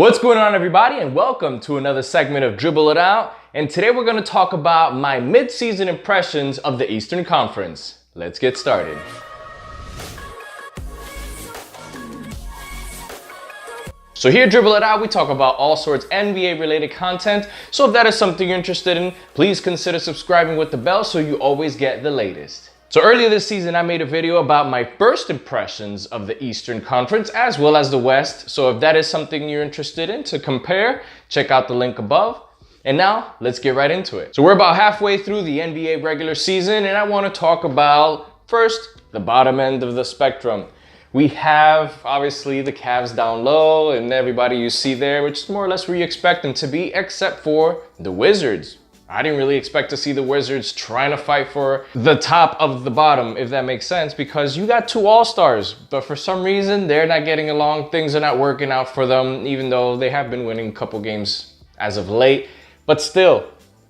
What's going on, everybody, and welcome to another segment of Dribble It Out. And today we're going to talk about my mid-season impressions of the Eastern Conference. Let's get started. So here at Dribble It Out, we talk about all sorts NBA related content. So if that is something you're interested in, please consider subscribing with the bell so you always get the latest. So earlier this season, I made a video about my first impressions of the Eastern Conference as well as the West. So if that is something you're interested in to compare, check out the link above. And now let's get right into it. So we're about halfway through the NBA regular season, and I want to talk about first the bottom end of the spectrum. We have obviously the Cavs down low and everybody you see there, which is more or less where you expect them to be, except for the Wizards. I didn't really expect to see the Wizards trying to fight for the top of the bottom, if that makes sense, because you got two All-Stars, but for some reason they're not getting along. Things are not working out for them, even though they have been winning a couple games as of late, but still,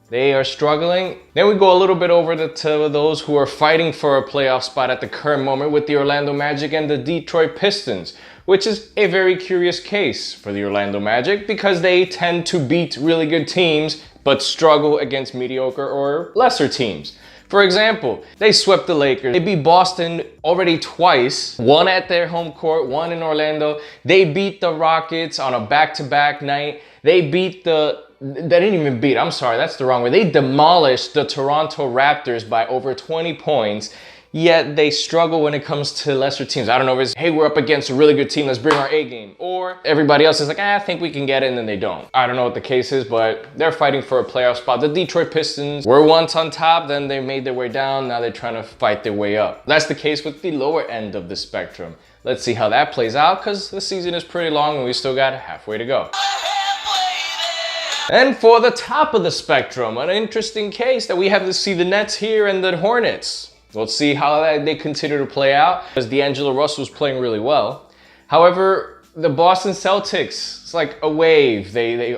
they are struggling. Then we go a little bit over to those who are fighting for a playoff spot at the current moment with the Orlando Magic and the Detroit Pistons, which is a very curious case for the Orlando Magic because they tend to beat really good teams but struggle against mediocre or lesser teams. For example, they swept the Lakers. They beat Boston already twice, one at their home court, one in Orlando. They beat the Rockets on a back-to-back night. They didn't even beat, I'm sorry, that's the wrong way. They demolished the Toronto Raptors by over 20 points, yet they struggle when it comes to lesser teams. I don't know if it's, hey, we're up against a really good team, let's bring our A game. Or everybody else is like, I think we can get it, and then they don't. I don't know what the case is, but they're fighting for a playoff spot. The Detroit Pistons were once on top, then they made their way down, now they're trying to fight their way up. That's the case with the lower end of the spectrum. Let's see how that plays out, because the season is pretty long and we still got halfway to go. And for the top of the spectrum, an interesting case that we have to see the Nets here and the Hornets. Let's see how they continue to play out, because D'Angelo Russell's playing really well. However, the Boston Celtics, it's like a wave.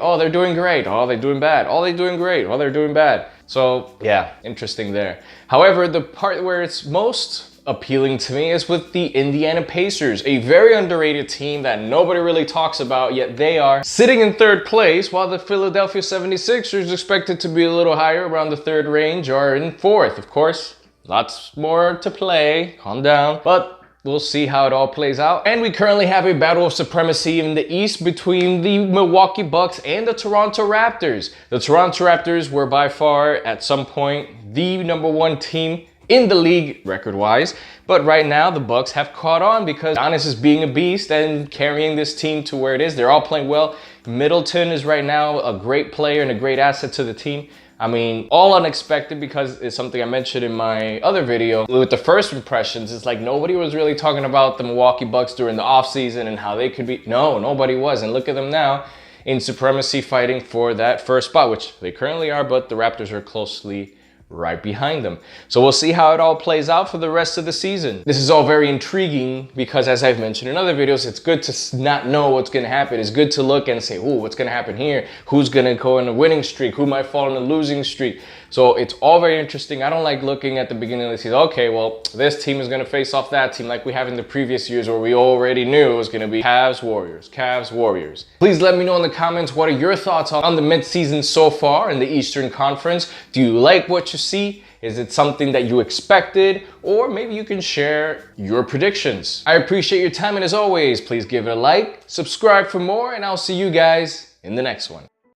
Oh, they're doing great. Oh, they're doing bad. Oh, they're doing great. Oh, they're doing bad. So yeah, interesting there. However, the part where it's most appealing to me is with the Indiana Pacers, a very underrated team that nobody really talks about, yet they are sitting in third place, while the Philadelphia 76ers expected to be a little higher, around the third range, are in fourth. Of course, lots more to play, calm down, but we'll see how it all plays out. And we currently have a battle of supremacy in the East between the Milwaukee Bucks and the Toronto Raptors. The Toronto Raptors were by far, at some point, the #1 team in the league record-wise, but right now the Bucks have caught on because Giannis is being a beast and carrying this team to where it is. They're all playing well. Middleton is right now a great player and a great asset to the team. I mean, all unexpected, because it's something I mentioned in my other video with the first impressions. It's like nobody was really talking about the Milwaukee Bucks during the offseason and how they could be. No, nobody was. And look at them now in supremacy, fighting for that first spot, which they currently are, but the Raptors are closely right behind them. So we'll see how it all plays out for the rest of the season. This is all very intriguing because, as I've mentioned in other videos, it's good to not know what's going to happen. It's good to look and say, ooh, what's going to happen here? Who's going to go in a winning streak? Who might fall in a losing streak? So it's all very interesting. I don't like looking at the beginning of the season. Okay, well, this team is going to face off that team like we have in the previous years where we already knew it was going to be Cavs, Warriors, Cavs, Warriors. Please let me know in the comments, what are your thoughts on the midseason so far in the Eastern Conference? Do you like what you see? Is it something that you expected? Or maybe you can share your predictions. I appreciate your time, and as always, please give it a like, subscribe for more, and I'll see you guys in the next one.